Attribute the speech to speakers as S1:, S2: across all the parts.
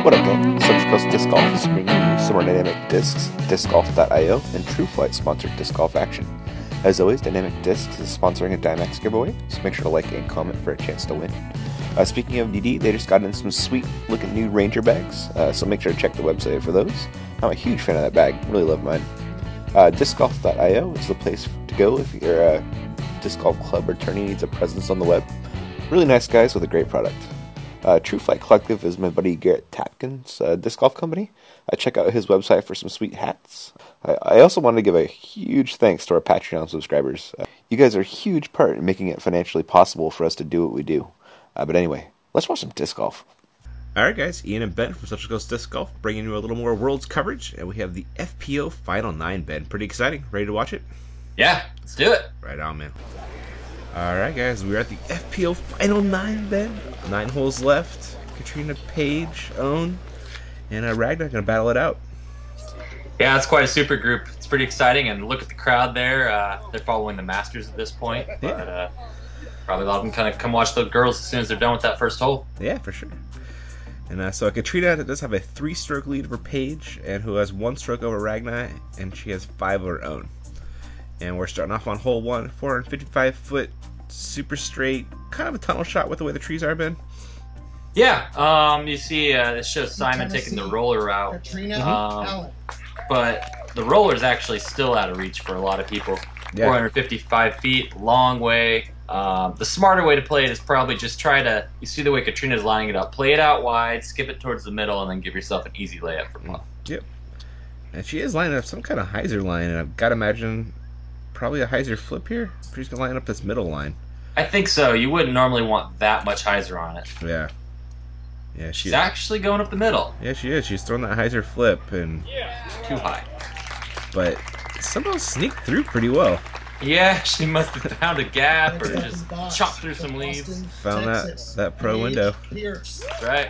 S1: What up, gang? Central Coast Disc Golf is bringing you some more Dynamic Discs, DiscGolf.io, and TrueFlight sponsored disc golf action. As always, Dynamic Discs is sponsoring a Dymax giveaway, so make sure to like and comment for a chance to win. Speaking of DD, they just got in some sweet looking new Ranger bags, so make sure to check the website for those. I'm a huge fan of that bag, really love mine. DiscGolf.io is the place to go if your disc golf club or tourney needs a presence on the web. Really nice guys with a great product. TrueFlight Collective is my buddy Garrett Tapkin's disc golf company. Check out his website for some sweet hats. I also wanted to give a huge thanks to our Patreon subscribers. You guys are a huge part in making it financially possible for us to do what we do. But anyway, let's watch some disc golf. Alright guys, Ian and Ben from Central Coast Disc Golf bringing you a little more Worlds coverage. And we have the FPO Final 9, Ben. Pretty exciting. Ready to watch it?
S2: Yeah, let's do it.
S1: Right on, man. Alright guys, we're at the FPO Final 9, Ben. 9 holes left. Katrina, Paige, Owen, and Ragnar gonna battle it out.
S2: Yeah, it's quite a super group. It's pretty exciting, and look at the crowd there. They're following the Masters at this point.
S1: Yeah.
S2: But probably a lot of them kind of come watch the girls as soon as they're done with that first hole.
S1: Yeah, for sure. And so Katrina does have a 3-stroke lead over Paige, and who has 1 stroke over Ragnar, and she has 5 of her own. And we're starting off on hole 1, 455-foot, super straight, kind of a tunnel shot with the way the trees are, Ben.
S2: Yeah, you see, it shows Simon taking the roller route. But the roller is actually still out of reach for a lot of people. Yeah. 455 feet, long way. The smarter way to play it is probably just try to, you see the way Katrina's lining it up, play it out wide, skip it towards the middle, and then give yourself an easy layup for putt.
S1: Yep. And she is lining up some kind of hyzer line, and I've got to imagine probably a hyzer flip here. She's going to line up this middle line.
S2: I think so. You wouldn't normally want that much hyzer on it.
S1: Yeah. Yeah, she's
S2: actually going up the middle.
S1: Yeah, she is. She's throwing that hyzer flip and
S2: too high.
S1: But somehow sneaked through pretty well.
S2: Yeah, she must have found a gap or just chopped through some leaves.
S1: Found that pro window.
S2: That's right.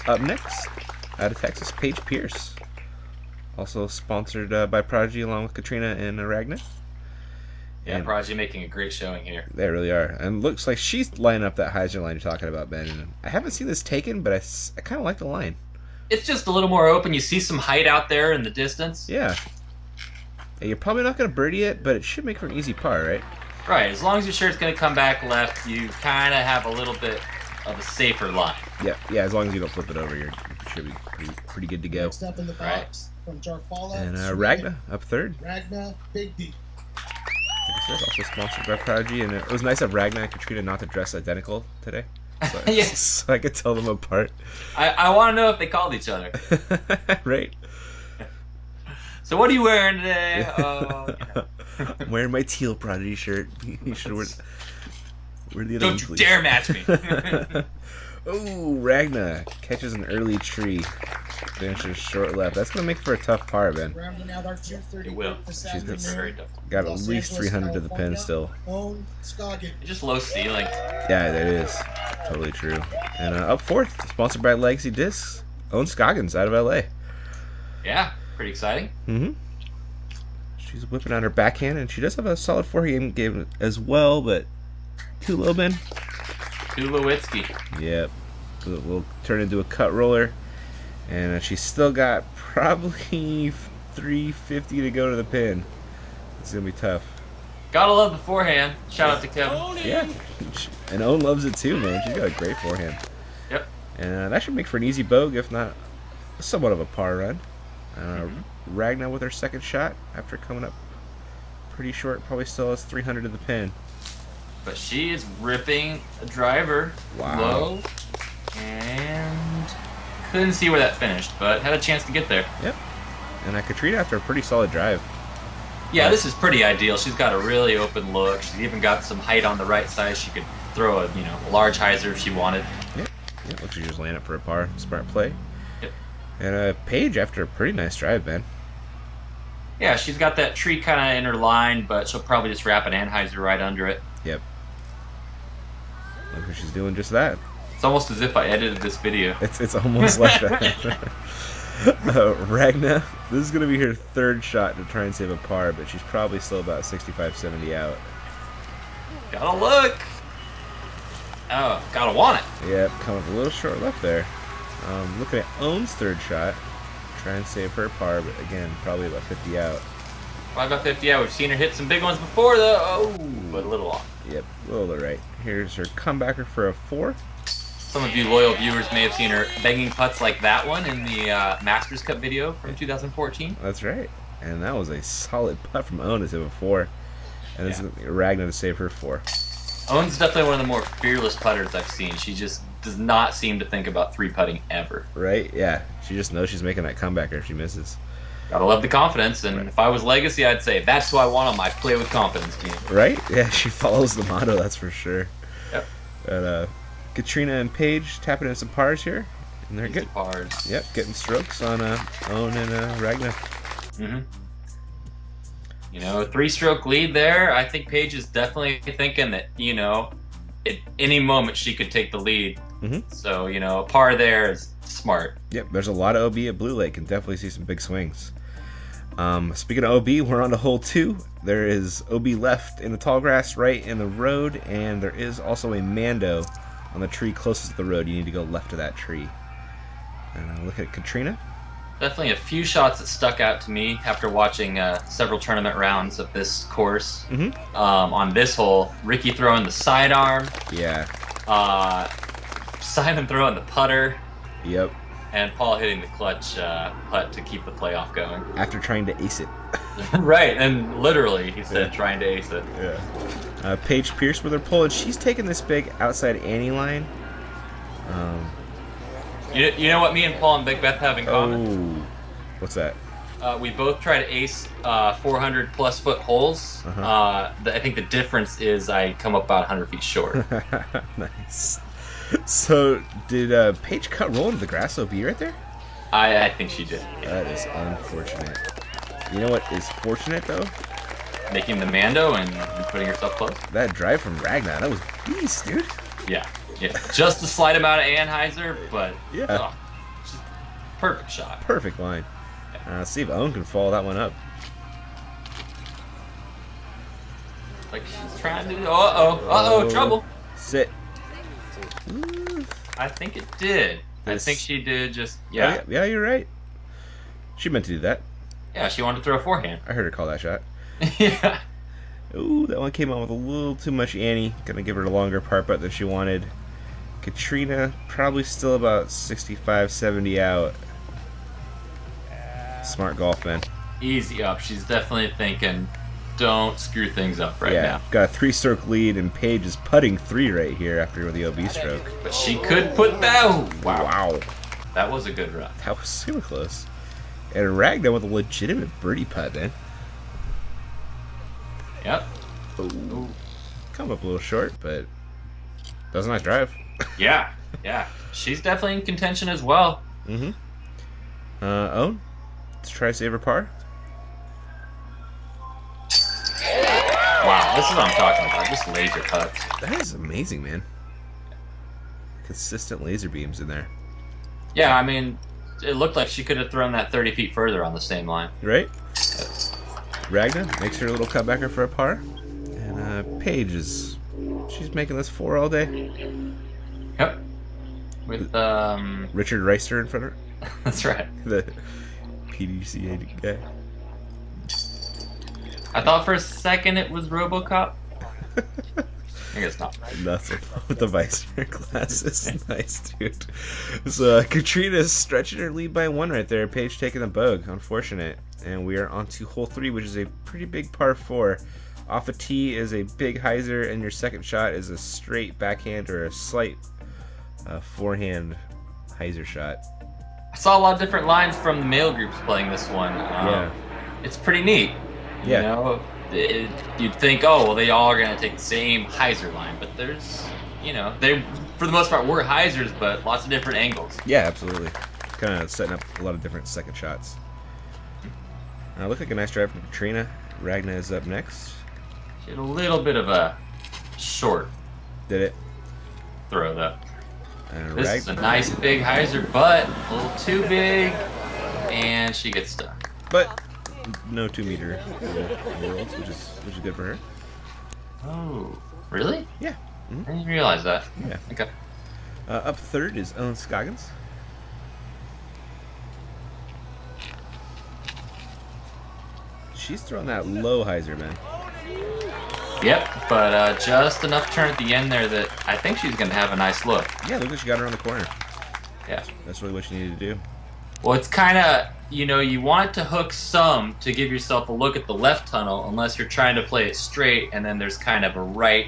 S1: Up next, out of Texas, Paige Pierce. Also sponsored by Prodigy along with Katrina and Ragnar.
S2: Yeah, Prodigy making a great showing here.
S1: They really are. And looks like she's lining up that hyzer line you're talking about, Ben. And I haven't seen this taken, but I kind of like the line.
S2: It's just a little more open. You see some height out there in the distance.
S1: Yeah. You're probably not going to birdie it, but it should make for an easy par, right?
S2: Right. As long as you're sure it's going to come back left, you kind of have a little bit of a safer line.
S1: Yeah. As long as you don't flip it over, you should be pretty good to go.
S3: Next up in the box from Jarfala.
S1: And Ragnar up third.
S3: Ragnar, Big D.
S1: Like I said, also sponsored by Prodigy, and it was nice of Ragnar and Katrina not to dress identical today. So,
S2: yes.
S1: So I could tell them apart.
S2: I want to know if they called each other.
S1: Right.
S2: So what are you wearing today?
S1: I'm wearing my teal Prodigy shirt. You should wear the other.
S2: Don't you dare match me.
S1: Oh, Ragnar catches an early tree. Finishes short left. That's going to make for a tough par, Ben.
S2: It will.
S1: She's got at least 300 to the pin still.
S2: Just low ceiling.
S1: Yeah, that is. Totally true. And up fourth, sponsored by Legacy Discs, Owen Scoggins out of LA.
S2: Yeah, pretty exciting.
S1: Mm-hmm. She's whipping out her backhand, and she does have a solid forehand game as well, but too low, Ben.
S2: Tulowitzki.
S1: Yep. We'll turn into a cut roller. And she's still got probably 350 to go to the pin. It's going to be tough.
S2: Gotta love the forehand. Shout out to Kevin.
S1: Yeah. And Owen loves it too, man. She's got a great forehand.
S2: Yep.
S1: And that should make for an easy bogue, if not somewhat of a par run. Ragnar with her second shot after coming up pretty short. Probably still has 300 to the pin.
S2: But she is ripping a driver low. And couldn't see where that finished, but had a chance to get there.
S1: Yep. And Katrina after a pretty solid drive.
S2: Yeah, this is pretty ideal. She's got a really open look. She's even got some height on the right side. She could throw a large hyzer if she wanted.
S1: Yep. Looks like she's just laying up for a par. Smart play.
S2: Yep.
S1: And Paige after a pretty nice drive, Ben.
S2: Yeah, she's got that tree kind of in her line, but she'll probably just wrap an anhyzer right under it.
S1: Yep. Looks like she's doing just that.
S2: It's almost as if I edited this video.
S1: It's almost like that. Ragnar, this is going to be her third shot to try and save a par, but she's probably still about 65-70 out.
S2: Gotta look. Oh, gotta want it.
S1: Yep, coming up a little short left there.
S4: Looking at Own's third shot. Try and save her par, but again, probably about 50 out.
S2: Probably about 50 out. We've seen her hit some big ones before, though. Oh, but a little off.
S4: Yep, a little right. Here's her comebacker for a 4.
S2: Some of you loyal viewers may have seen her banging putts like that one in the Masters Cup video from 2014.
S4: That's right. And that was a solid putt from Own to save a 4. And this is Ragna to save her 4.
S2: Owen's definitely one of the more fearless putters I've seen. She just does not seem to think about 3-putting ever.
S4: Right? Yeah. She just knows she's making that comebacker if she misses.
S2: Gotta love the confidence, and if I was Legacy, I'd say that's who I want on my Play with Confidence team.
S4: Right? Yeah, she follows the motto, that's for sure.
S2: Yep.
S4: But Katrina and Paige tapping in some pars here, and they're good.
S2: Pars.
S4: Yep, getting strokes on Owen and Ragna.
S2: Mm-hmm. You know, a 3-stroke lead there. I think Paige is definitely thinking that, you know, at any moment she could take the lead.
S4: Mm-hmm.
S2: So, you know, a par there is smart.
S4: Yep, there's a lot of OB at Blue Lake. Can definitely see some big swings. Speaking of OB, we're on to hole 2. There is OB left in the tall grass, right in the road, and there is also a Mando on the tree closest to the road. You need to go left of that tree. And look at Katrina.
S2: Definitely a few shots that stuck out to me after watching several tournament rounds of this course.
S4: Mm-hmm.
S2: On this hole, Ricky throwing the sidearm.
S4: Yeah.
S2: Simon throwing the putter.
S4: Yep.
S2: And Paul hitting the clutch putt to keep the playoff going.
S4: After trying to ace it.
S2: Right, and literally, he said, trying to ace it.
S4: Yeah. Paige Pierce with her pull, and she's taking this big outside Annie line.
S2: You know what me and Paul and Big Beth have in common?
S4: Oh, what's that?
S2: We both try to ace 400-plus foot holes.
S4: Uh-huh.
S2: I think the difference is I come up about 100 feet short.
S4: Nice. So, did Paige cut roll into the grass OB right there?
S2: I think she did.
S4: That is unfortunate. You know what is fortunate, though?
S2: Making the Mando and putting herself close.
S4: That drive from Ragnar, that was beast, dude.
S2: Yeah. Just a slight amount of Anheuser, but
S4: yeah,
S2: just perfect shot.
S4: Perfect line. Let's see if Owen can follow that one up.
S2: Like she's trying to. Uh-oh, trouble.
S4: Sit.
S2: I think it did. I think she did just, yeah.
S4: Yeah, you're right. She meant to do that.
S2: Yeah, she wanted to throw a forehand.
S4: I heard her call that shot.
S2: Yeah.
S4: Ooh, that one came out with a little too much Annie. Gonna give her a longer par putt than she wanted. Katrina, probably still about 65, 70 out. Smart golf, man.
S2: Easy up. She's definitely thinking, don't screw things up right now.
S4: Got a 3-stroke lead, and Paige is putting 3 right here after the OB stroke.
S2: But she could put that.
S4: Wow.
S2: That was a good run.
S4: That was super close. And Ragnar with a legitimate birdie putt, man.
S2: Yep.
S4: Ooh. Come up a little short, but that was a nice drive.
S2: Yeah. She's definitely in contention as well.
S4: Mm-hmm. Owen, let's try to save her par.
S2: Wow, this is what I'm talking about. Just laser cuts.
S4: That is amazing, man. Consistent laser beams in there.
S2: Yeah, I mean, it looked like she could have thrown that 30 feet further on the same line.
S4: Right? Ragnar makes her a little cutbacker for a par. And Paige is... she's making this 4 all day.
S2: Yep. With,
S4: Richard Reister in front of her.
S2: That's right.
S4: The PDCA guy.
S2: I thought for a second it was RoboCop. I guess not.
S4: Nothing with the visor glasses. Nice, dude. So Katrina's stretching her lead by 1 right there. Paige taking the bogue. Unfortunate. And we are on to hole 3, which is a pretty big par 4. Off a tee is a big hyzer, and your second shot is a straight backhand or a slight forehand hyzer shot.
S2: I saw a lot of different lines from the male groups playing this one.
S4: Yeah.
S2: It's pretty neat.
S4: Yeah.
S2: You know, you'd think, oh, well, they all are going to take the same hyzer line, but there's, you know, they, for the most part, were hyzers, but lots of different angles.
S4: Yeah, absolutely. Kind of setting up a lot of different second shots. Looked like a nice drive from Katrina. Ragnar is up next.
S2: She had a little bit of a short
S4: Did it?
S2: throw, though.
S4: And
S2: This is a nice big hyzer, but a little too big, and she gets stuck.
S4: But no 2-meter worlds, which is good for her.
S2: Oh, really?
S4: Yeah.
S2: I didn't realize that.
S4: Yeah.
S2: Okay.
S4: Up third is Owen Scoggins. she's throwing that low hyzer, man.
S2: Yep, but just enough turn at the end there that I think she's going to have a nice look.
S4: Yeah, look like she got around the corner.
S2: Yeah.
S4: That's really what you need to do.
S2: Well, it's kind of, you want to hook some to give yourself a look at the left tunnel unless you're trying to play it straight and then there's kind of a right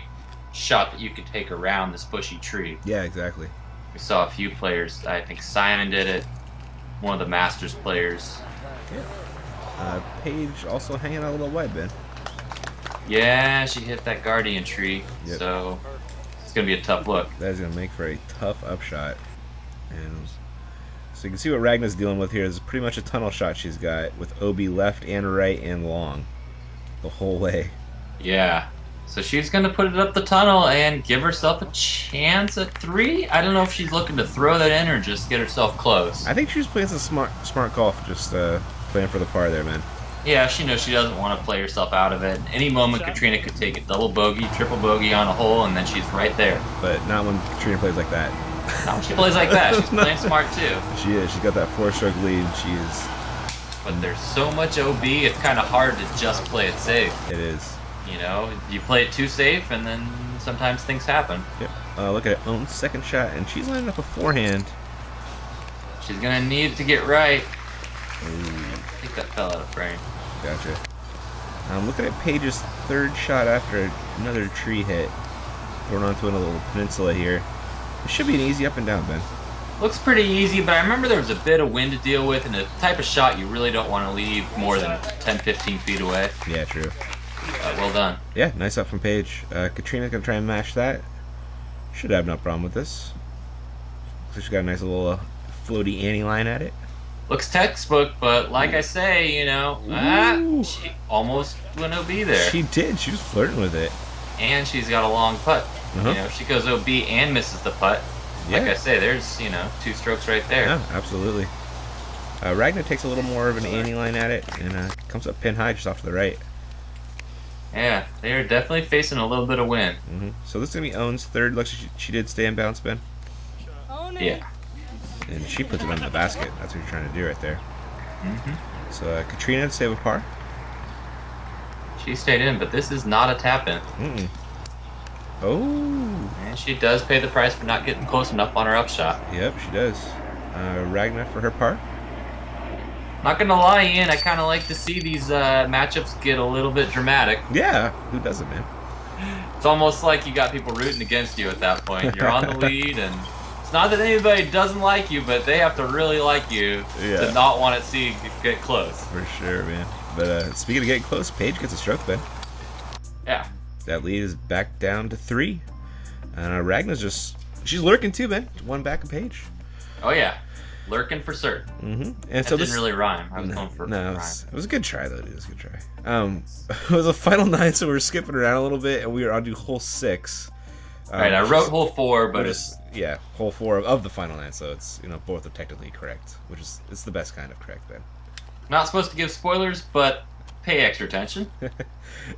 S2: shot that you could take around this bushy tree.
S4: Yeah, exactly.
S2: We saw a few players. I think Simon did it. One of the Masters players.
S4: Yeah. Paige also hanging out a little wide, Ben.
S2: Yeah, she hit that Guardian tree, so it's going to be a tough look.
S4: That is going to make for a tough upshot. And so you can see what Ragna's dealing with here is pretty much a tunnel shot she's got with OB left and right and long the whole way.
S2: Yeah. So she's going to put it up the tunnel and give herself a chance at 3. I don't know if she's looking to throw that in or just get herself close.
S4: I think she was playing some smart golf, just playing for the par there, man.
S2: Yeah, she knows she doesn't want to play herself out of it. Any moment, Katrina could take a double bogey, triple bogey on a hole, and then she's right there.
S4: But not when Katrina plays like that.
S2: Not when she plays like that. She's playing smart, too.
S4: She is. She's got that 4-stroke lead. She's...
S2: But there's so much OB, it's kind of hard to just play it safe.
S4: It is.
S2: You play it too safe, and then sometimes things happen.
S4: Yep. Look at Own's second shot, and she's lining up a forehand.
S2: She's going to need to get right.
S4: Ooh.
S2: I think that fell out of frame.
S4: Gotcha. I'm looking at Paige's third shot after another tree hit. Thrown onto a little peninsula here. It should be an easy up and down, Ben.
S2: Looks pretty easy, but I remember there was a bit of wind to deal with, and the type of shot you really don't want to leave more than 10-15 feet away.
S4: Yeah, true.
S2: Well done.
S4: Yeah, nice up from Paige. Katrina's going to try and match that. Should have no problem with this. Looks like she's got a nice little floaty Annie line at it.
S2: Looks textbook, but like I say, she almost went OB there.
S4: She did. She was flirting with it.
S2: And she's got a long putt. If she goes OB and misses the putt, like I say, there's, 2 strokes right there.
S4: Yeah, absolutely. Ragnar takes a little more of an Annie line at it and comes up pin high just off to the right.
S2: Yeah, they're definitely facing a little bit of wind.
S4: So this is going to be Own's third. Looks like she did stay in bounce, Ben.
S2: Yeah.
S4: And she puts it on the basket. That's what you're trying to do right there. So Katrina to save a par.
S2: She stayed in, but this is not a tap-in.
S4: Oh.
S2: And she does pay the price for not getting close enough on her upshot.
S4: Yep, she does. Ragnar for her par.
S2: Not gonna lie, Ian, I kind of like to see these matchups get a little bit dramatic.
S4: Yeah, who doesn't, man?
S2: It's almost like you got people rooting against you at that point. You're on the lead, and it's not that anybody doesn't like you, but they have to really like you to not want to see you get close.
S4: For sure, man. But speaking of getting close, Paige gets a stroke, Ben.
S2: Yeah.
S4: That lead is back down to 3. And Ragnar's she's lurking too, man. One back of Paige.
S2: Oh, yeah. Lurking for certain.
S4: And
S2: so didn't really rhyme. I was going for
S4: no,
S2: rhyme.
S4: It was a good try, though. It was a good try. It was a final 9, so we were skipping around a little bit, and we were on to hole 6.
S2: Right, I wrote hole 4, but it's...
S4: Yeah, hole 4 of the final 9, so it's, both are technically correct, which is, it's the best kind of correct, Ben.
S2: Not supposed to give spoilers, but pay extra attention.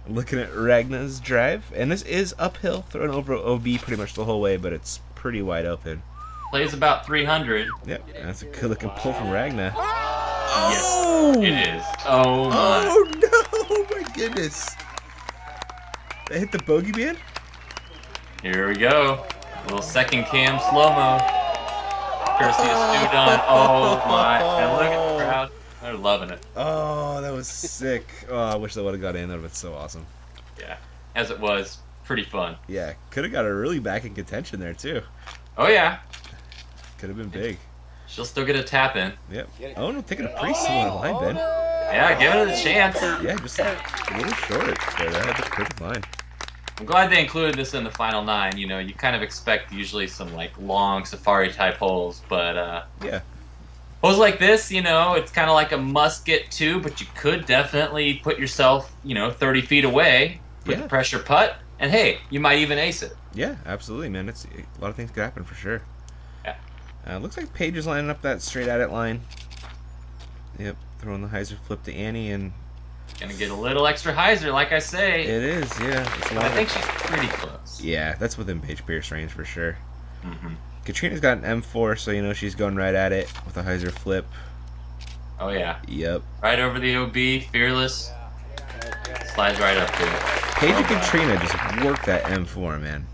S4: Looking at Ragnar's drive, and this is uphill, thrown over OB pretty much the whole way, but it's pretty wide open.
S2: Plays about 300.
S4: Yep, that's a good looking pull from Ragnar.
S2: Oh! Yes, it is. Oh my.
S4: Oh no, my goodness. They hit the bogey man?
S2: Here we go. A little second cam slow-mo. Courtesy of Stu Dunn. Oh my. And look at the crowd. They're loving it.
S4: Oh, that was sick. Oh, I wish that would have got in. That would have been so awesome.
S2: Yeah. As it was, pretty fun.
S4: Yeah, could have got her really back in contention there, too.
S2: Oh, yeah.
S4: Could have been big.
S2: She'll still get a tap in.
S4: Yep. Oh, no, taking a pretty similar line, Ben.
S2: Yeah, give it a chance.
S4: Yeah, just a little short. But that had the perfect line.
S2: I'm glad they included this in the final 9. You kind of expect usually some, long safari-type holes, but,
S4: yeah.
S2: Holes like this, it's kind of like a must-get to, but you could definitely put yourself, 30 feet away with the pressure putt, and hey, you might even ace it.
S4: Yeah, absolutely, man. A lot of things could happen for sure.
S2: Yeah.
S4: Looks like Paige is lining up that straight at it line. Yep, throwing the hyzer flip to Annie and...
S2: Gonna get a little extra hyzer, like I say.
S4: It is, yeah.
S2: I think she's pretty close.
S4: Yeah, that's within Paige Pierce range for sure. Katrina's got an M4, so she's going right at it with a hyzer flip.
S2: Oh yeah.
S4: Yep.
S2: Right over the OB, fearless. Slides right up to it.
S4: Paige and Katrina just work that M4, man.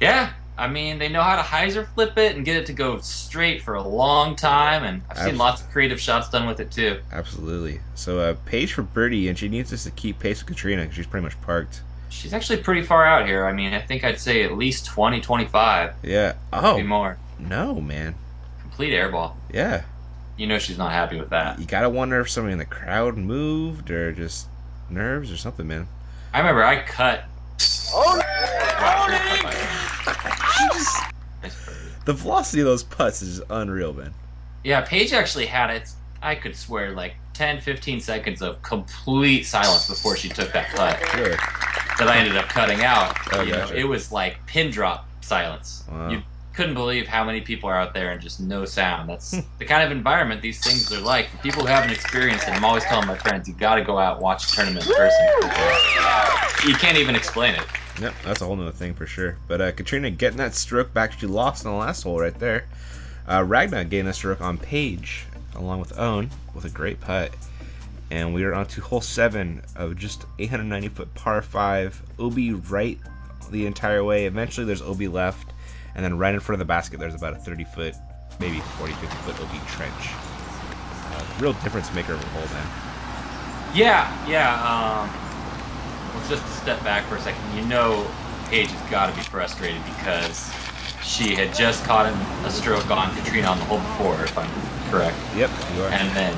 S2: Yeah, I mean, they know how to hyzer flip it and get it to go straight for a long time, and I've seen lots of creative shots done with it too.
S4: Absolutely. So Paige for birdie, and she needs us to keep pace with Katrina because she's pretty much parked.
S2: She's actually pretty far out here. I mean, I think I'd say at least 20, 25.
S4: Yeah. Oh.
S2: Maybe more.
S4: No, man.
S2: Complete airball.
S4: Yeah.
S2: You know she's not happy with that.
S4: You gotta wonder if somebody in the crowd moved or just nerves or something, man.
S2: I remember I cut.
S4: The velocity of those putts is unreal, man.
S2: Yeah, Paige actually had it. I could swear like 10, 15 seconds of complete silence before she took that putt.
S4: Really?
S2: That I ended up cutting out.
S4: Oh,
S2: You know,
S4: gotcha.
S2: it was like pin drop silence.
S4: Wow.
S2: You couldn't believe how many people are out there and just no sound. That's the kind of environment these things are like. For people who haven't experienced it, I'm always telling my friends, you got to go out and watch a tournament in person. You can't even explain it.
S4: Yep, that's a whole nother thing for sure. But Katrina getting that stroke back she lost on the last hole right there. Ragna getting a stroke on Paige along with Owen with a great putt. And we are on to hole 7 of just 890-foot par 5. OB right the entire way. Eventually there's OB left. And then right in front of the basket there's about a 30-foot, maybe 40, 50-foot OB trench. Real difference maker of a hole, man.
S2: Yeah. Well, just to step back for a second, you know Paige has got to be frustrated because she had just caught a stroke on Katrina on the hole before, if I'm correct.
S4: Yep, you are.
S2: And then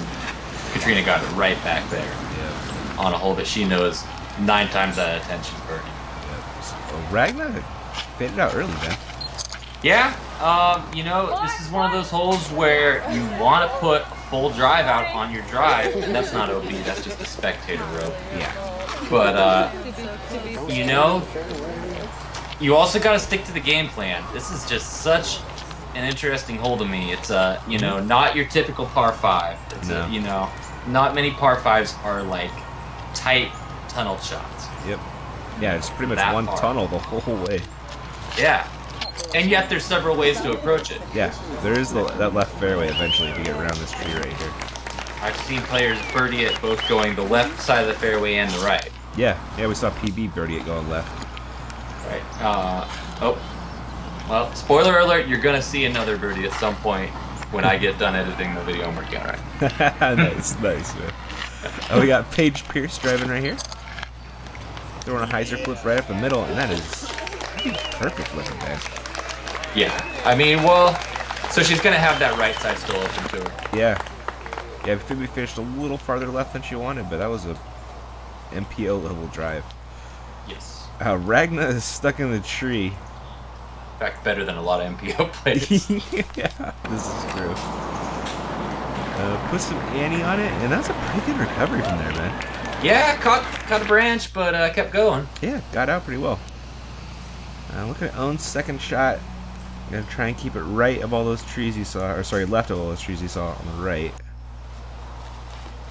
S2: Katrina got it right back there
S4: Yep.
S2: on a hole that she knows 9 times out of 10 she's birdie.
S4: Yep. So, Ragna faded out early, man.
S2: Yeah, you know, this is one of those holes where you want to put a full drive out on your drive, and that's not OB, that's just a spectator rope.
S4: Yeah.
S2: But, you know, you also got to stick to the game plan. This is just such an interesting hole to me. It's, you know, not your typical par 5. It's,
S4: No.
S2: you know, not many par 5s are, like, tight tunnel shots.
S4: Yep. Yeah, it's pretty much
S2: That
S4: one
S2: far.
S4: tunnel the whole way.
S2: Yeah. And yet there's several ways to approach it.
S4: Yeah, there is that left fairway eventually to get around this tree right here.
S2: I've seen players birdie it both going the left side of the fairway and the right.
S4: Yeah, we saw PB birdie it going left.
S2: Right. Oh. Well, spoiler alert, you're going to see another birdie at some point when I get done editing the video I'm working on, right?
S4: nice, man. Oh, we got Paige Pierce driving right here. Throwing a hyzer flip right up the middle, and that is perfect looking, man.
S2: Yeah. I mean, well, so she's going to have that right side still open to her.
S4: Yeah. Yeah, I think we finished a little farther left than she wanted, but that was a MPO level drive.
S2: Yes.
S4: Ragna is stuck in the tree.
S2: In fact, better than a lot of MPO players.
S4: Yeah, this is true. Put some Annie on it, and that's a pretty good recovery from there, man.
S2: Yeah, caught a branch, but kept going.
S4: Yeah, got out pretty well. Look at Owen's second shot. Gonna try and keep it right of all those trees you saw, or sorry, left of all those trees you saw on the right.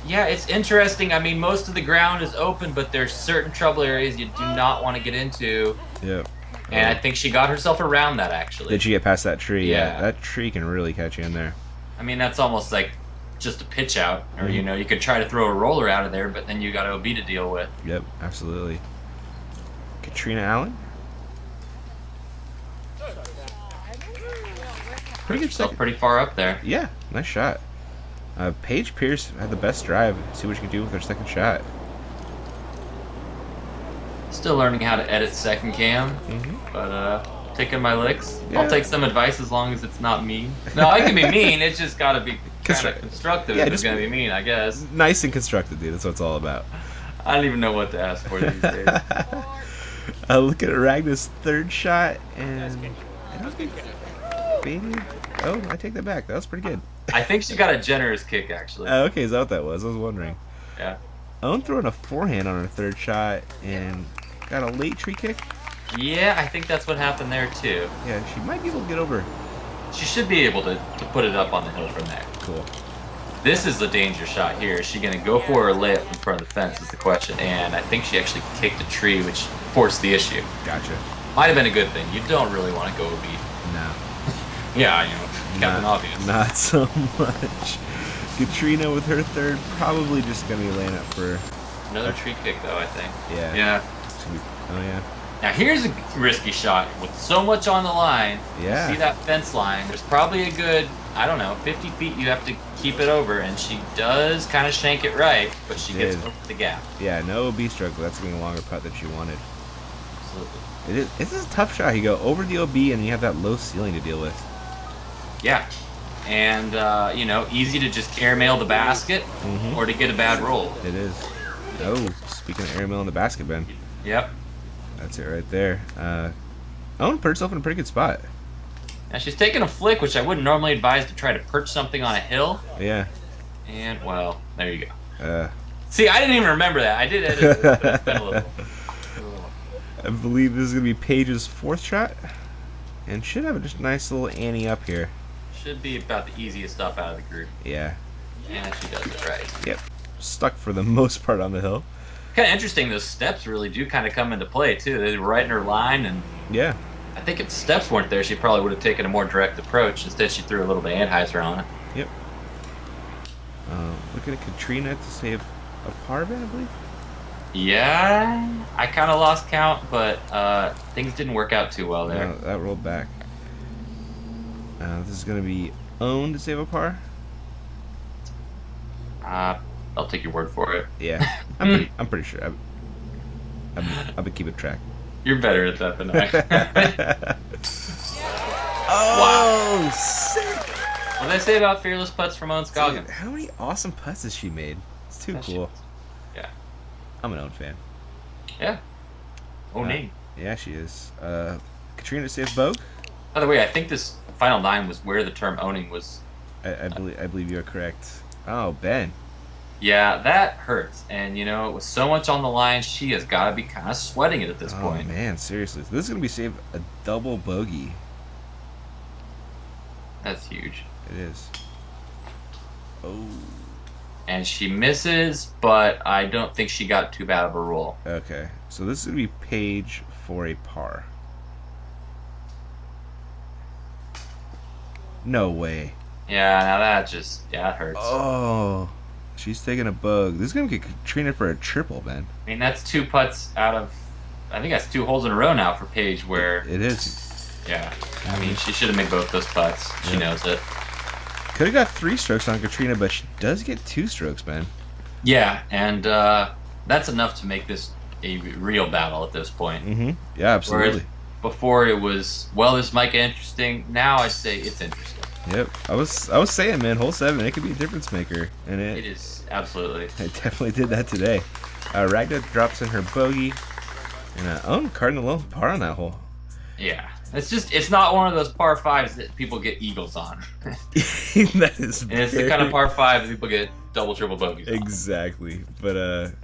S2: Yeah, it's interesting. I mean, most of the ground is open, but there's certain trouble areas you do not want to get into.
S4: Yep.
S2: And I think she got herself around that, actually.
S4: Did she get past that tree?
S2: Yeah.
S4: That tree can really catch you in there.
S2: I mean, that's almost like just a pitch out. Or, you know, you could try to throw a roller out of there, but then you got OB to deal with.
S4: Yep, absolutely. Katrina Allen. Pretty good
S2: Yourself
S4: second.
S2: pretty far up there.
S4: Yeah, nice shot. Paige Pierce had the best drive. See what she can do with her second shot.
S2: Still learning how to edit second cam, but taking my licks.
S4: Yeah.
S2: I'll take some advice as long as it's not mean. No, I can be mean. It's just got to be kind of constructive.
S4: Yeah,
S2: if it's
S4: just-
S2: going to be mean, I guess.
S4: Nice and constructed, dude. That's what it's all about.
S2: I don't even know what to ask for these days.
S4: Look at Ragna's third shot, and I don't think faded. Oh, I take that back. That was pretty good.
S2: I think she got a generous kick, actually.
S4: Okay, is that what that was? I was wondering.
S2: Yeah.
S4: Owen throwing a forehand on her third shot, and got a late tree kick.
S2: Yeah, I think that's what happened there, too.
S4: Yeah, she might be able to get over.
S2: She should be able to put it up on the hill from there.
S4: Cool.
S2: This is the danger shot here. Is she going to go for her layup in front of the fence is the question. And I think she actually kicked a tree, which forced the issue.
S4: Gotcha.
S2: Might have been a good thing. You don't really want to go OB.
S4: No.
S2: Yeah, you know, Captain Obvious.
S4: Not so much. Katrina with her third, probably just going to be laying up for
S2: Another tree kick, though, I think.
S4: Yeah.
S2: Yeah.
S4: Oh, yeah.
S2: Now, here's a risky shot. With so much on the line,
S4: Yeah.
S2: you see that fence line, there's probably a good, I don't know, 50 feet you have to keep it over, and she does kind of shank it right, but she gets over the gap.
S4: Yeah, no OB stroke, but that's going to be a longer putt that she wanted.
S2: Absolutely.
S4: It's a tough shot. You go over the OB, and you have that low ceiling to deal with.
S2: Yeah. And, you know, easy to just airmail the basket or to get a bad roll.
S4: It is. Oh, speaking of airmail in the basket, Ben.
S2: Yep.
S4: That's it right there. Owen put herself in a pretty good spot.
S2: Now she's taking a flick, which I wouldn't normally advise to try to perch something on a hill.
S4: Yeah.
S2: And, well, there you go.
S4: Uh,
S2: See, I didn't even remember that. I did edit it. But it's been a little...
S4: I believe this is going to be Paige's 4th shot. And should have just a nice little Annie up here.
S2: Should be about the easiest stuff out of the group.
S4: Yeah.
S2: And she does it right.
S4: Yep. Stuck for the most part on the hill.
S2: Kind of interesting, those steps really do kind of come into play, too. They were right in her line, and
S4: Yeah.
S2: I think if the steps weren't there, she probably would have taken a more direct approach. Instead, she threw a little bit of Anheuser on it.
S4: Yep. Looking at Katrina to save a par, Ben, I believe.
S2: Yeah, I kind of lost count, but things didn't work out too well there.
S4: No, that rolled back. This is going to be Owen to save a par.
S2: I'll take your word for it.
S4: Yeah. I'm pretty sure. I've been keeping track.
S2: You're better at that than I.
S4: Oh, sick!
S2: What did I say about fearless putts from Owen Scoggins?
S4: Dude, how many awesome putts has she made? It's too cool.
S2: Yeah.
S4: I'm an Owen fan.
S2: Yeah. Oh, name.
S4: Yeah, she is. Katrina saves Bogue.
S2: By the way, I think this final 9 was where the term owning was.
S4: I believe you are correct. Oh, Ben.
S2: Yeah, that hurts. And, you know, with so much on the line, she has got to be kind of sweating it at this point.
S4: Oh, man, seriously. So this is going to be saved a double bogey.
S2: That's huge.
S4: It is. Oh.
S2: And she misses, but I don't think she got too bad of a roll.
S4: Okay. So this is going to be Paige for a par. No way.
S2: Yeah, now that that hurts.
S4: Oh. She's taking a bug. This is going to get Katrina for a triple, Ben.
S2: I mean, that's 2 putts out of... I think that's 2 holes in a row now for Paige where...
S4: It is.
S2: Yeah. I mean, she should have made both those putts. She knows it.
S4: Could have got 3 strokes on Katrina, but she does get 2 strokes, Ben.
S2: Yeah, and that's enough to make this a real battle at this point.
S4: Mm-hmm. Yeah, absolutely.
S2: Whereas before it was, well, this might get interesting. Now I say it's interesting.
S4: Yep. I was saying, man, hole 7, it could be a difference maker. And
S2: It is, absolutely.
S4: It definitely did that today. Ragda drops in her bogey. And Cardinal alone, par on that hole.
S2: Yeah. It's not one of those par 5s that people get eagles on.
S4: That is
S2: And it's the kind of par 5 that people get double, triple bogeys on.
S4: Exactly. But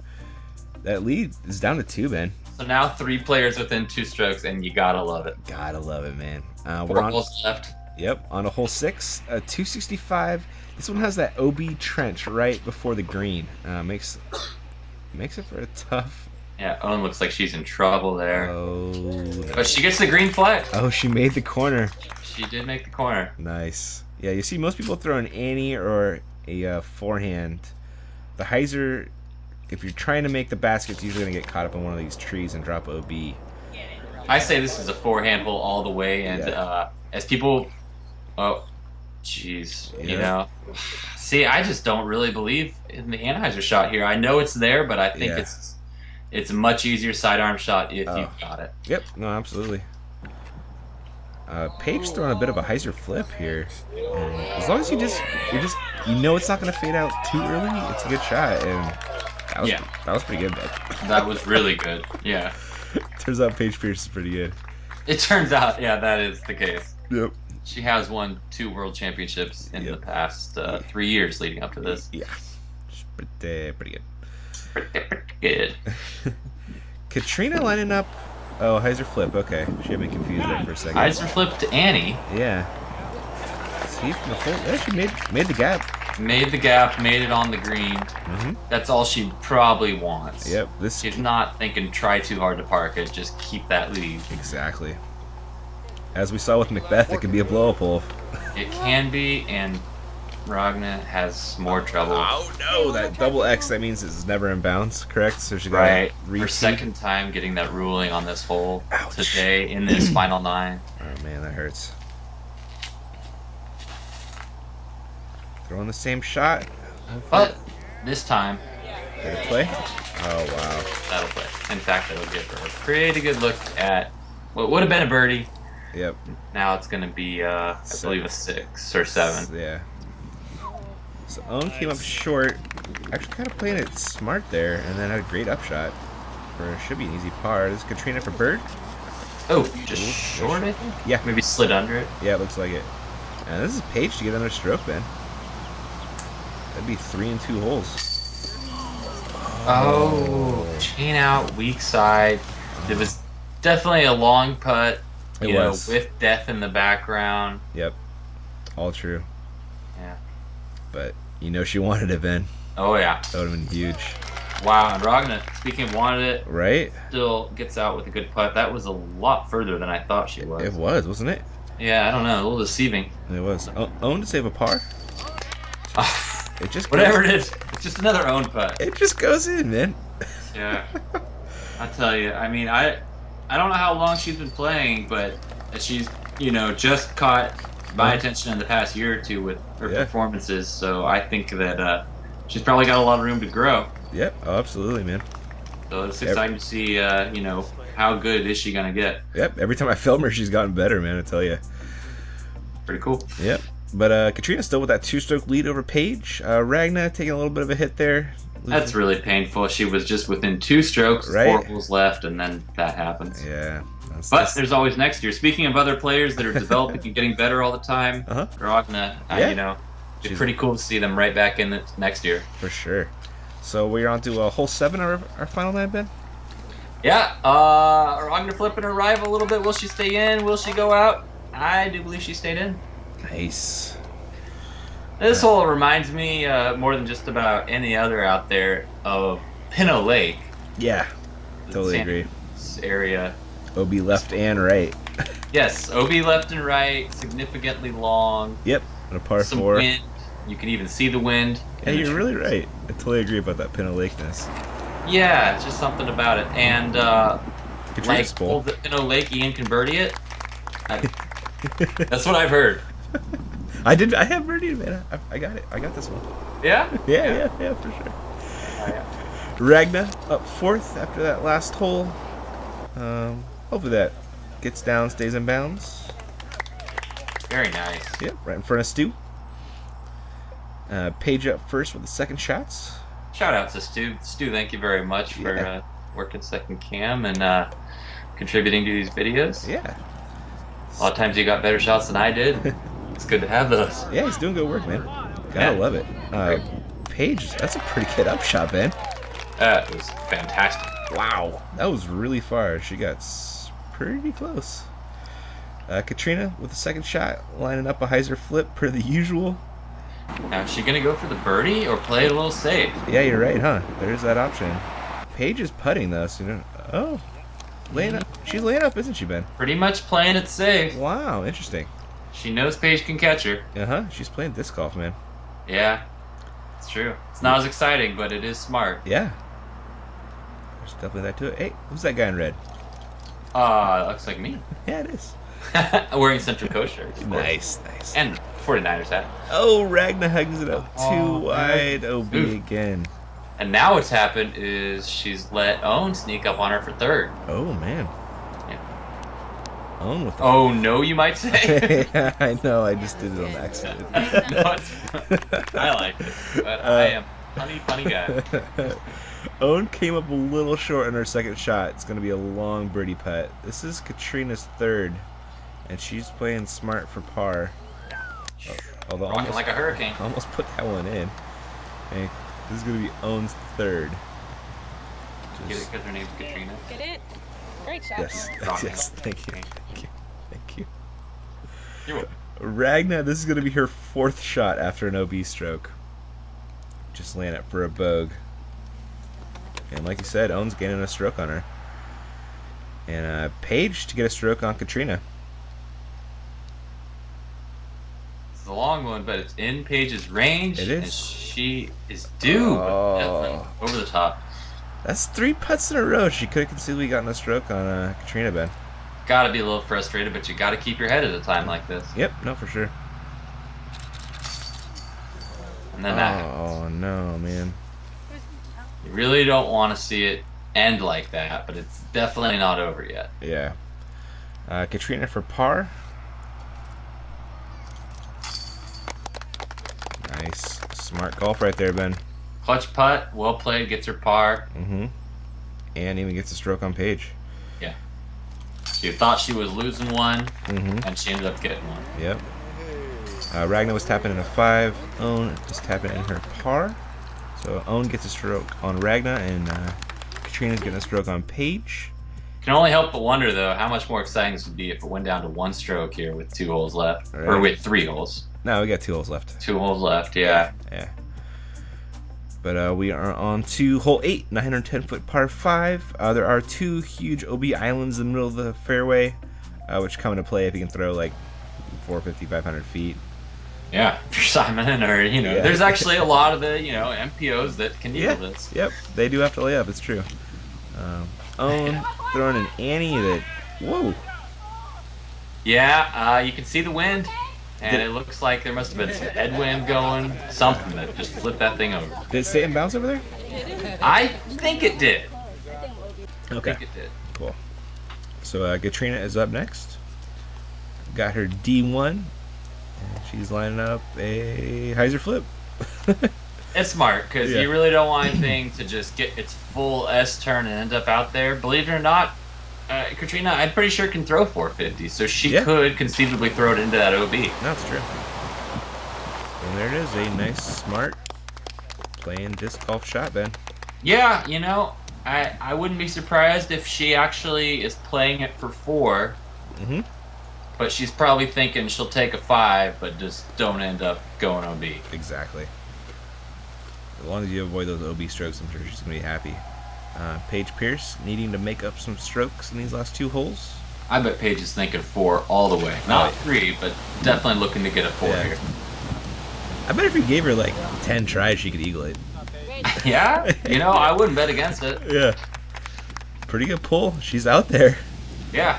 S4: that lead is down to 2, Ben.
S2: So now 3 players within 2 strokes, and you gotta love it.
S4: Gotta love it, man.
S2: 4
S4: We're on.
S2: holes left.
S4: Yep, on a hole 6, 265. This one has that OB trench right before the green. Makes it for a tough.
S2: Yeah, Owen looks like she's in trouble there.
S4: Oh. No.
S2: But she gets the green flag.
S4: Oh, she made the corner.
S2: She did make the corner.
S4: Nice. Yeah, you see most people throw an Annie or a forehand. The hyzer, if you're trying to make the basket, it's usually going to get caught up in one of these trees and drop OB.
S2: I say this is a forehand hole all the way, and as people... Oh, jeez.
S4: Yeah.
S2: You know... See, I just don't really believe in the Anheuser shot here. I know it's there, but I think it's a much easier sidearm shot if you've got it.
S4: Yep, no, absolutely. Paige's throwing a bit of a hyzer flip here. And as long as you know it's not going to fade out too early, it's a good shot. And that was pretty good, Ben.
S2: That was really good. Yeah.
S4: Turns out Paige Pierce is pretty good.
S2: It turns out, yeah, that is the case.
S4: Yep.
S2: She has won 2 world championships in the past 3 years leading up to this.
S4: Yeah. She's pretty good.
S2: Pretty good.
S4: Katrina lining up. Oh, hyzer flip. Okay. She had me confused there for a second.
S2: Hyzer flip to Annie.
S4: Yeah. See, the whole, she made the gap.
S2: Made the gap, made it on the green.
S4: Mm-hmm.
S2: That's all she probably wants.
S4: Yep.
S2: She's not thinking try too hard to park it, just keep that lead.
S4: Exactly. As we saw with Macbeth, it can be a blow-up hole.
S2: It can be, and Ragna has more trouble.
S4: Oh no, that double X, that means it's never in bounds, correct? So she got
S2: Right.
S4: repeat.
S2: Her second time getting that ruling on this hole
S4: Ouch.
S2: today in this final 9.
S4: Oh man, that hurts. Throwing the same shot.
S2: But this time,
S4: Did it play? Oh wow.
S2: that'll play. In fact, it'll give her a pretty good look at what would have been a birdie.
S4: Yep.
S2: Now it's going to be, I believe, a 6 or 7.
S4: Yeah. So Owen came up short. Actually kind of playing it smart there, and then had a great upshot. For should be an easy par. This is Katrina for bird.
S2: Oh, just short, I think?
S4: Yeah.
S2: Maybe slid under it.
S4: Yeah, it looks like it. And this is Paige to get another stroke then. That'd be 3 and 2 holes.
S2: Oh, chain out, weak side. It was definitely a long putt,
S4: It
S2: you know,
S4: was.
S2: with death in the background.
S4: Yep. All true.
S2: Yeah.
S4: But you know she wanted it, Ben.
S2: Oh, yeah.
S4: That would have been huge.
S2: Wow, and Ragna, speaking of wanted it,
S4: Right?
S2: still gets out with a good putt. That was a lot further than I thought she was.
S4: It was, wasn't it?
S2: Yeah, I don't know, a little deceiving.
S4: It was. Owen to save a par. It just
S2: Whatever
S4: goes,
S2: it is, it's just another own putt.
S4: It just goes in, man.
S2: Yeah. I tell you, I mean, I don't know how long she's been playing, but she's, you know, just caught my attention in the past year or two with her performances, so I think that she's probably got a lot of room to grow.
S4: Yep, oh, absolutely, man.
S2: So it's exciting to see, you know, how good is she going to get.
S4: Yep, every time I film her, she's gotten better, man, I tell you.
S2: Pretty cool.
S4: Yep. But Katrina still with that 2-stroke lead over Paige. Ragna taking a little bit of a hit there.
S2: That's really painful. She was just within 2 strokes,
S4: Right.
S2: 4 holes left, and then that happens.
S4: Yeah.
S2: But there's always next year. Speaking of other players that are developing and getting better all the time, Ragna,
S4: Yeah.
S2: you know, it's pretty cool to see them right back in it next year.
S4: For sure. So we're on to hole 7, our final 9, Ben?
S2: Yeah, Ragna flipping her rival a little bit. Will she stay in? Will she go out? I do believe she stayed in.
S4: Nice.
S2: This hole reminds me more than just about any other out there of Pinot Lake.
S4: Yeah, totally agree.
S2: Area.
S4: OB left and right.
S2: Yes, OB left and right, significantly long.
S4: Yep, and a par
S2: Some
S4: 4.
S2: wind. You can even see the wind.
S4: Yeah, you're really right. I totally agree about that Pinot Lakeness.
S2: Yeah, it's just something about it. And
S4: Katrina's
S2: like
S4: bowl.
S2: old Pinot Lake, Ian can birdie it. That's what I've heard.
S4: I have birdie, man. I got it. I got this one.
S2: Yeah?
S4: Yeah, for sure.
S2: Oh, yeah.
S4: Ragna up 4th after that last hole. Hopefully that gets down, stays in bounds.
S2: Very nice.
S4: Yep, right in front of Stu. Paige up first with the second shots.
S2: Shout out to Stu. Stu, thank you very much for working second cam and contributing to these videos.
S4: Yeah.
S2: A lot of times you got better shots than I did. It's good to have those.
S4: Yeah, he's doing good work, man. Gotta love it. Paige, that's a pretty good upshot, man.
S2: That was fantastic.
S4: Wow. That was really far. She got pretty close. Katrina with the second shot, lining up a hyzer flip per the usual.
S2: Now, is she going to go for the birdie or play it a little safe?
S4: Yeah, you're right, huh? There's that option. Paige is putting, though, so you know. Oh. Laying up. She's laying up, isn't she, Ben?
S2: Pretty much playing it safe.
S4: Wow, interesting.
S2: She knows Paige can catch her.
S4: Uh-huh. She's playing disc golf, man.
S2: Yeah, it's true. It's not as exciting, but it is smart.
S4: Yeah. There's definitely that to it. Hey, who's that guy in red?
S2: Looks like me.
S4: Yeah, it is.
S2: Wearing Central Coast shirts. of course.
S4: Nice.
S2: And 49ers hat.
S4: Oh, Ragna hugs it up too wide. OB again.
S2: And now what's happened is she's let Owen sneak up on her for 3rd.
S4: Oh, man.
S2: Yeah.
S4: Owen with the...
S2: Oh, no, you might say.
S4: Yeah, I know. I just did it on accident.
S2: No, I like it, but I am a funny guy.
S4: Owen came up a little short on her second shot. It's going to be a long birdie putt. This is Katrina's 3rd, and she's playing smart for par. Although
S2: Rocking like a hurricane.
S4: Almost put that one in. And this is going to be Owen's 3rd.
S2: Get it because her name's Katrina.
S5: Get it? Great shot.
S4: Yes,
S2: Rocking.
S4: yes, thank you. Thank you.
S2: You're welcome.
S4: Ragna, this is going to be her 4th shot after an OB stroke. Just laying it for a bogue. And like you said, Owen's gaining a stroke on her. And Paige to get a stroke on Katrina.
S2: This the long one, but it's in Paige's range.
S4: It is.
S2: And she is due.
S4: Oh.
S2: Over the top.
S4: That's 3 putts in a row. She could have conceivably gotten a stroke on Katrina, Ben.
S2: Gotta be a little frustrated, but you gotta keep your head at a time like this.
S4: Yep, no, for sure.
S2: And then that.
S4: Oh, no, man.
S2: You really don't want to see it end like that, but it's definitely not over yet.
S4: Yeah. Katrina for par. Nice. Smart golf right there, Ben.
S2: Clutch putt, well played, gets her par.
S4: Mm-hmm. And even gets a stroke on Paige.
S2: Yeah. She thought she was losing one,
S4: Mm-hmm.
S2: and she ended up getting one.
S4: Yep. Ragnar was tapping in a 5. Owen was tapping in her par. So Owen gets a stroke on Ragnar, and Katrina's getting a stroke on Paige.
S2: Can only help but wonder, though, how much more exciting this would be if it went down to 1 stroke here with 2 holes left.
S4: Right.
S2: Or with 3 holes.
S4: No, we got 2 holes left.
S2: 2 holes left, yeah.
S4: Yeah. But we are on to hole 8, 910-foot par 5. There are 2 huge OB islands in the middle of the fairway, which come into play if you can throw like 450, 500 feet.
S2: Yeah, for Simon, or,
S4: Yeah.
S2: there's actually a lot of the, MPOs that can deal with this.
S4: Yep, they do have to lay up, it's true. Owen throwing an Annie that, whoa.
S2: Yeah, you can see the wind, and it looks like there must have been some headwind going, something that just flipped that thing over.
S4: Did it stay in bounds over there?
S2: I think it did.
S4: Okay,
S2: I think it did.
S4: cool. So Katrina is up next. Got her D1. And she's lining up a hyzer flip.
S2: It's smart, because
S4: Yeah.
S2: you really don't want anything to just get its full S turn and end up out there. Believe it or not, Katrina, I'm pretty sure can throw 450, so she
S4: Yeah.
S2: could conceivably throw it into that OB.
S4: That's true. And there it is, a nice, smart, playing disc golf shot, Ben.
S2: Yeah, I wouldn't be surprised if she actually is playing it for 4,
S4: Mm-hmm.
S2: but she's probably thinking she'll take a 5, but just don't end up going OB.
S4: Exactly. As long as you avoid those OB strokes, I'm sure she's going to be happy. Paige Pierce needing to make up some strokes in these last 2 holes.
S2: I bet Paige is thinking 4 all the way. Not
S4: Oh,
S2: 3, but definitely looking to get a 4
S4: Yeah.
S2: here.
S4: I bet if you gave her like 10 tries, she could eagle it.
S2: Yeah, I wouldn't bet against it.
S4: Yeah. Pretty good pull. She's out there.
S2: Yeah.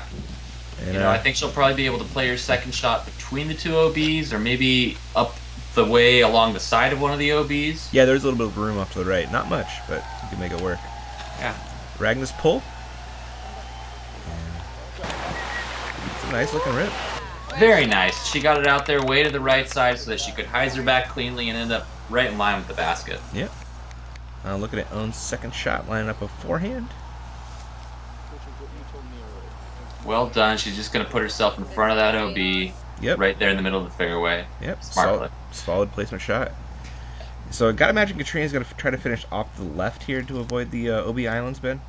S4: And,
S2: I think she'll probably be able to play her second shot between the 2 OBs, or maybe up the way along the side of one of the OBs.
S4: yeah, there's a little bit of room off to the right. Not much, but you can make it work.
S2: Yeah.
S4: Ragnar's pull. It's a nice looking rip.
S2: Very nice. She got it out there way to the right side so that she could hyzer back cleanly and end up right in line with the basket.
S4: Yep. Looking at Owen's second shot, lining up a forehand.
S2: Well done. She's just going to put herself in front of that OB,
S4: Yep.
S2: right there in the middle of the fairway.
S4: Yep.
S2: Smart
S4: Solid placement shot. So I gotta imagine Katrina's gonna try to finish off the left here to avoid the OB islands, Ben.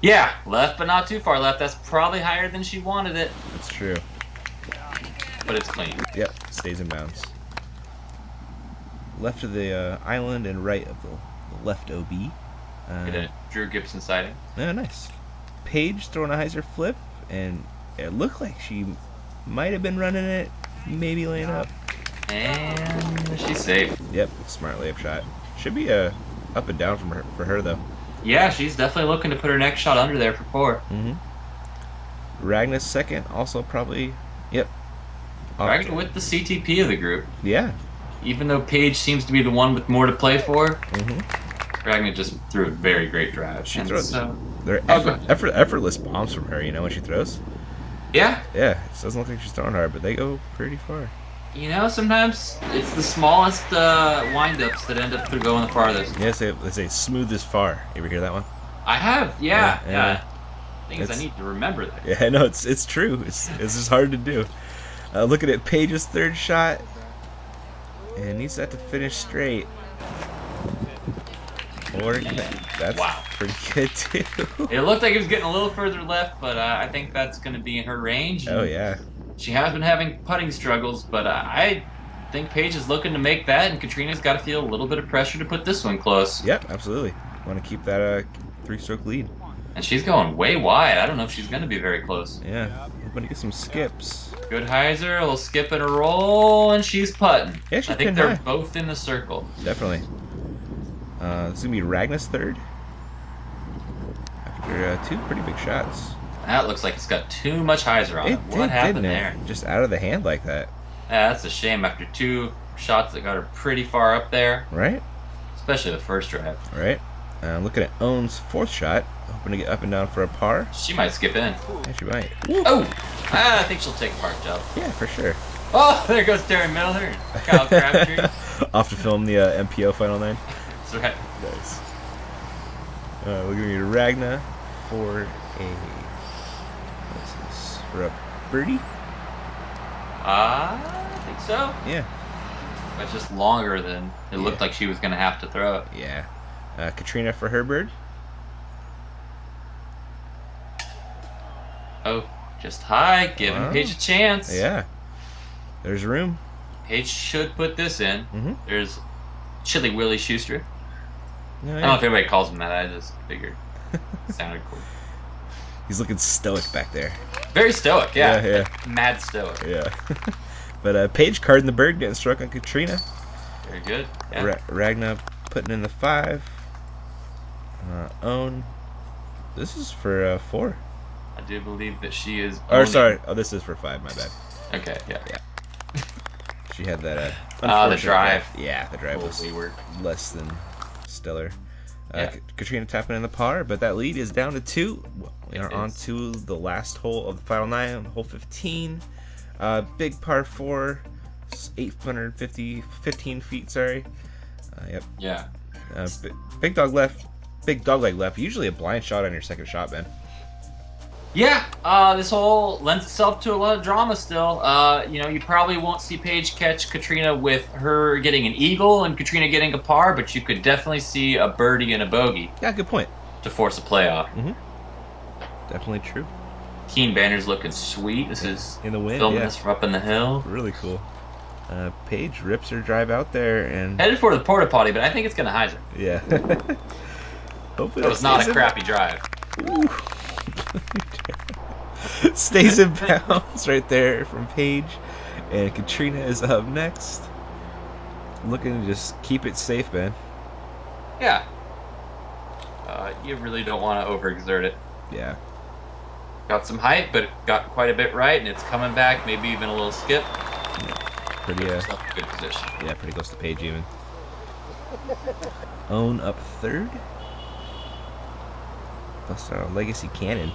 S2: Yeah, left but not too far left. That's probably higher than she wanted it,
S4: That's true.
S2: but it's clean.
S4: Yep. Stays in bounds. Left of the island and right of the left OB.
S2: Get a Drew Gibson sighting.
S4: Yeah, nice. Paige throwing a hyzer flip, and it looked like she might have been running it, maybe laying up.
S2: And she's safe.
S4: Yep, smart layup shot. Should be up and down for her though.
S2: Yeah, she's definitely looking to put her next shot under there for 4.
S4: Mm-hmm. Ragnar's second, also probably. Yep.
S2: Ragnar with the CTP of the group.
S4: Yeah.
S2: Even though Paige seems to be the one with more to play for,
S4: Mm-hmm.
S2: Ragnar just threw a very great drive.
S4: She
S2: And
S4: throws.
S2: so,
S4: They're
S2: Oh, go ahead.
S4: effortless bombs from her. When she throws.
S2: yeah,
S4: Yeah, it doesn't look like she's throwing hard, but they go pretty far.
S2: sometimes it's the smallest wind-ups that end up going the farthest.
S4: Yes, they say smooth as far. You ever hear that one?
S2: I have, yeah.
S4: Yeah.
S2: Thing is, I
S4: It's-
S2: need to remember that.
S4: Yeah, I know it's true. It's just hard to do. Looking at Paige's third shot, and needs that to finish straight. Or that's
S2: Wow.
S4: pretty good too.
S2: It looked like it was getting a little further left, but I think that's going to be in her range.
S4: Oh yeah.
S2: She has been having putting struggles, but I think Paige is looking to make that, and Katrina's got to feel a little bit of pressure to put this one close.
S4: Yep, absolutely. Want to keep that 3-stroke lead.
S2: And she's going way wide. I don't know if she's going to be very close.
S4: Yeah, hoping to get some skips.
S2: Good hyzer, a little skip and a roll, and she's putting.
S4: Yeah, she's
S2: I think
S4: pinned
S2: they're
S4: high.
S2: both in the circle.
S4: Definitely. This is gonna be Ragna's third. After two pretty big shots.
S2: That looks like it's got too much hyzer on it. What happened there?
S4: Just out of the hand like that.
S2: Yeah, that's a shame after 2 shots that got her pretty far up there,
S4: Right?
S2: especially the first drive.
S4: Right. Looking at Own's fourth shot. Hoping to get up and down for a par.
S2: She might skip in.
S4: Yeah, she might.
S2: Oh! I think she'll take a park job.
S4: Yeah, for sure.
S2: Oh, there goes Darren Miller and Kyle Crabtree.
S4: Off to film the MPO Final 9.
S2: That's right.
S4: Nice. We're gonna need Ragna for for a birdie.
S2: I think so.
S4: Yeah.
S2: It's just longer than it looked like she was going to have to throw it.
S4: Yeah. Katrina for her bird.
S2: Oh, just high, giving
S4: Wow.
S2: Paige a chance.
S4: Yeah. There's room.
S2: Paige should put this in.
S4: Mm-hmm.
S2: There's Chili Willie Schuster.
S4: Yeah,
S2: I don't know if anybody calls him that. I just figured it sounded cool.
S4: He's looking stoic back there.
S2: Very stoic, yeah.
S4: Yeah,
S2: Mad stoic.
S4: Yeah. But Paige carding the bird, getting struck on Katrina.
S2: Very good. Yeah.
S4: Ragna putting in the 5. Own. This is for 4.
S2: I do believe that she is.
S4: Or
S2: owning-
S4: sorry. Oh, this is for 5. My bad.
S2: Okay, yeah.
S4: She had that.
S2: The
S4: unfortunate
S2: drive.
S4: Yeah, the drive was
S2: Wayward.
S4: less than stellar.
S2: Yeah.
S4: Katrina tapping in the par, but that lead is down to 2. We
S2: It
S4: are on
S2: is.
S4: to the last hole of the final 9, hole 15. Big par 4, 15 feet. Sorry. Yep.
S2: Yeah.
S4: Big dog leg left. Usually a blind shot on your second shot, man.
S2: Yeah, this hole lends itself to a lot of drama still. You probably won't see Paige catch Katrina with her getting an eagle and Katrina getting a par, but you could definitely see a birdie and a bogey
S4: Yeah, good point.
S2: to force a playoff.
S4: Definitely true.
S2: Keen Banner's looking sweet. This is
S4: In the wind,
S2: filming
S4: yeah.
S2: this from up in the hill.
S4: Really cool. Paige rips her drive out there and
S2: Headed for the porta potty, but I think it's going to hyzer.
S4: yeah. Hopefully
S2: It was not
S4: stays
S2: a
S4: in-
S2: crappy drive.
S4: Stays in bounds right there from Paige, and Katrina is up next. Looking to just keep it safe, man.
S2: Yeah. You really don't want to overexert it.
S4: Yeah.
S2: Got some height, but it got quite a bit right, and it's coming back. Maybe even a little skip.
S4: Pretty
S2: Yourself in good position.
S4: yeah, pretty close to Paige even. Own up third. Bust out a legacy cannon.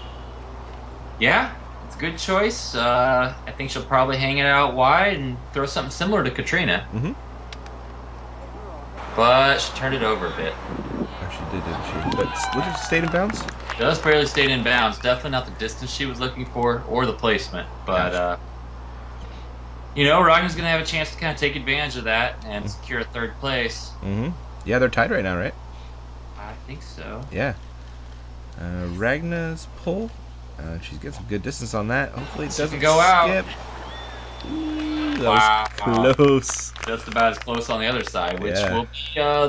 S2: Yeah, it's a good choice. I think she'll probably hang it out wide and throw something similar to Katrina.
S4: Mhm.
S2: But she turned it over a bit.
S4: Oh, she did, didn't she? But look at stayed in bounds.
S2: Just barely stayed in bounds. Definitely not the distance she was looking for or the placement. But, Ragna's going to have a chance to kind of take advantage of that and secure a third place.
S4: Mm-hmm. Yeah, they're tied right now, right?
S2: I think so.
S4: Yeah. Ragna's pull. She's getting some good distance on that. Hopefully it
S2: She
S4: doesn't
S2: can go out.
S4: skip. Ooh, that was close.
S2: Just about as close on the other side, which
S4: Yeah.
S2: will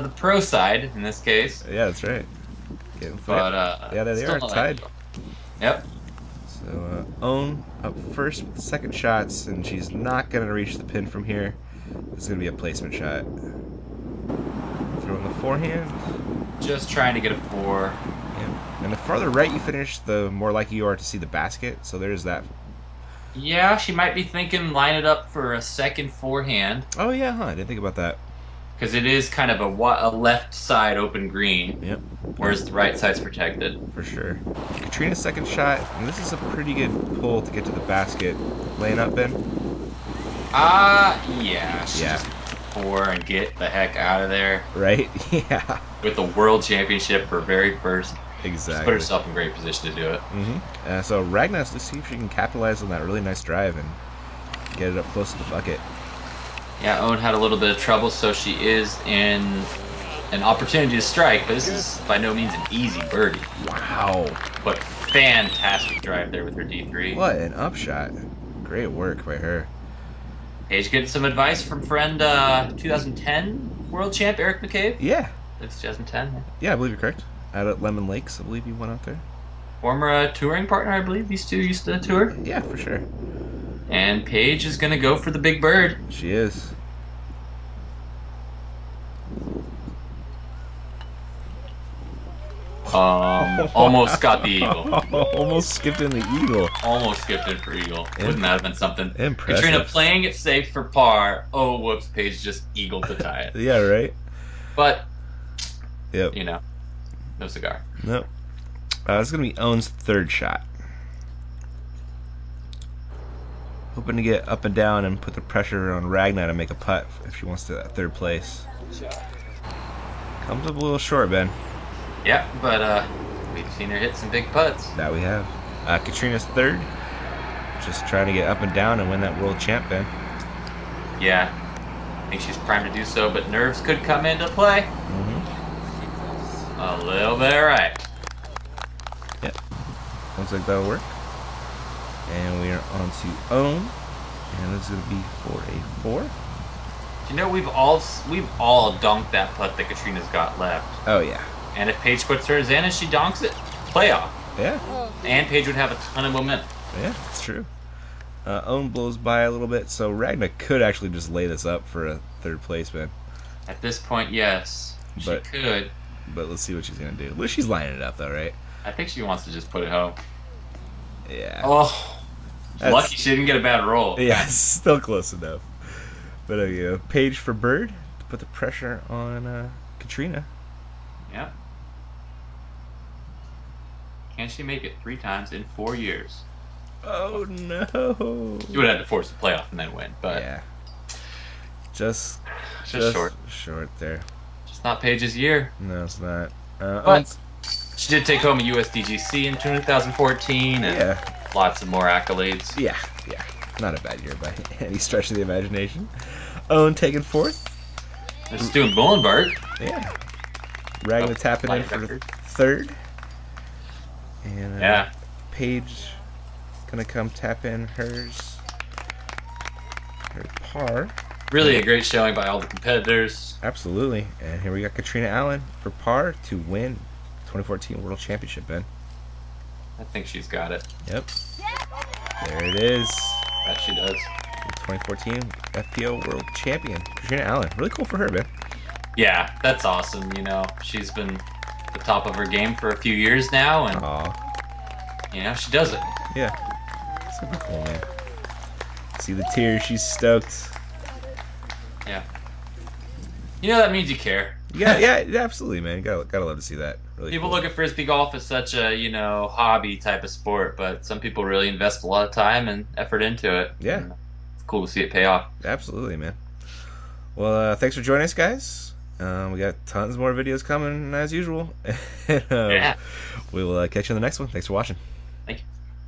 S2: be the pro side in this case.
S4: Yeah, that's right. Getting
S2: But,
S4: yeah, there they
S2: still
S4: are,
S2: not
S4: tied.
S2: ideal. Yep.
S4: So, Own up first with the second shots, and she's not going to reach the pin from here. This is going to be a placement shot. Throwing the forehand.
S2: Just trying to get a 4.
S4: Yeah. And the farther right you finish, the more likely you are to see the basket. So there's that.
S2: Yeah, she might be thinking line it up for a second forehand,
S4: Oh, yeah, huh? I didn't think about that.
S2: because it is kind of a left side open green,
S4: Yep,
S2: whereas the right side's protected.
S4: for sure. Katrina's second shot, and this is a pretty good pull to get to the basket. Laying up, Ben?
S2: Yeah. She
S4: Yeah.
S2: just 4 and get the heck out of there
S4: Right? Yeah,
S2: with the world championship for very first. Just
S4: exactly.
S2: put herself in great position to do it.
S4: So Ragna has to see if she can capitalize on that really nice drive and get it up close to the bucket.
S2: Yeah, Owen had a little bit of trouble, so she is in an opportunity to strike, but this is by no means an easy birdie.
S4: Wow.
S2: But fantastic drive there with her D3.
S4: What an upshot. Great work by her.
S2: Paige getting some advice from friend 2010 world champ Eric McCabe.
S4: Yeah.
S2: It's 2010.
S4: Yeah, I believe you're correct. Out at Lemon Lakes, I believe you went out there.
S2: Former touring partner, I believe. These two used to tour.
S4: Yeah, for sure.
S2: And Paige is going to go for the big bird.
S4: She is.
S2: Almost got the eagle.
S4: Almost skipped in the eagle.
S2: Almost skipped it for eagle. Wouldn't that have been something?
S4: Impressive.
S2: Katrina playing it safe for par. Oh, whoops, Paige just eagled to tie it.
S4: Yeah, right?
S2: But,
S4: Yep.
S2: you know, no cigar.
S4: Nope. This is going to be Owen's third shot. Hoping to get up and down and put the pressure on Ragna to make a putt if she wants to third place. Comes up a little short, Ben.
S2: Yeah, but we've seen her hit some big putts.
S4: That we have. Katrina's third. Just trying to get up and down and win that world champ, Ben.
S2: Yeah, I think she's primed to do so, but nerves could come into play.
S4: Mm-hmm.
S2: A little bit right.
S4: Yep. Looks like that'll work. And we are on to Owen. And this is going to be for a 4.
S2: You know, we've all donked that putt that Katrina's got left.
S4: Oh, yeah.
S2: And if Paige puts hers in and she donks it, playoff.
S4: Yeah.
S2: And Paige would have a ton of momentum.
S4: Yeah, it's true. Owen blows by a little bit, so Ragna could actually just lay this up for a third place, man.
S2: At this point, yes, she could.
S4: But let's see what she's going to do. Well, she's lining it up, though, right?
S2: I think she wants to just put it home.
S4: Yeah.
S2: Oh, lucky she didn't get a bad roll.
S4: Yeah, still close enough. But there you go. Paige for bird to put the pressure on Katrina.
S2: Yeah. Can she make it 3 times in 4 years?
S4: Oh, no.
S2: She would have to force the playoff and then win, but
S4: yeah. Just
S2: short.
S4: Short there.
S2: Just not Paige's year.
S4: No, it's not.
S2: But she did take home a USDGC in 2014 and
S4: yeah.
S2: lots of more accolades.
S4: Yeah. Not a bad year by any stretch of the imagination. Owen taking 4th.
S2: There's Stu Bullenberg.
S4: Yeah. Ragna tapping in for the 3rd. And Paige gonna come tap in her par.
S2: Really a great showing by all the competitors.
S4: Absolutely. And here we got Katrina Allen for par to win 2014 World Championship, Ben.
S2: I think she's got it.
S4: Yep. There it is.
S2: Bet she does.
S4: 2014 FPO World Champion, Katrina Allen. Really cool for her, man.
S2: Yeah, that's awesome. You know, she's been the top of her game for a few years now, and you know, she does it.
S4: Yeah. Super cool, man. See the tears. She's stoked.
S2: Yeah. You know, that means you care.
S4: Yeah, absolutely, man. Gotta love to see that. Really
S2: People
S4: cool.
S2: look at Frisbee golf as such a, you know, hobby type of sport, but some people really invest a lot of time and effort into it.
S4: Yeah.
S2: And it's cool to see it pay off.
S4: Absolutely, man. Well, thanks for joining us, guys. We got tons more videos coming as usual. And,
S2: Yeah.
S4: We will catch you in the next one. Thanks for watching.
S2: Thank you.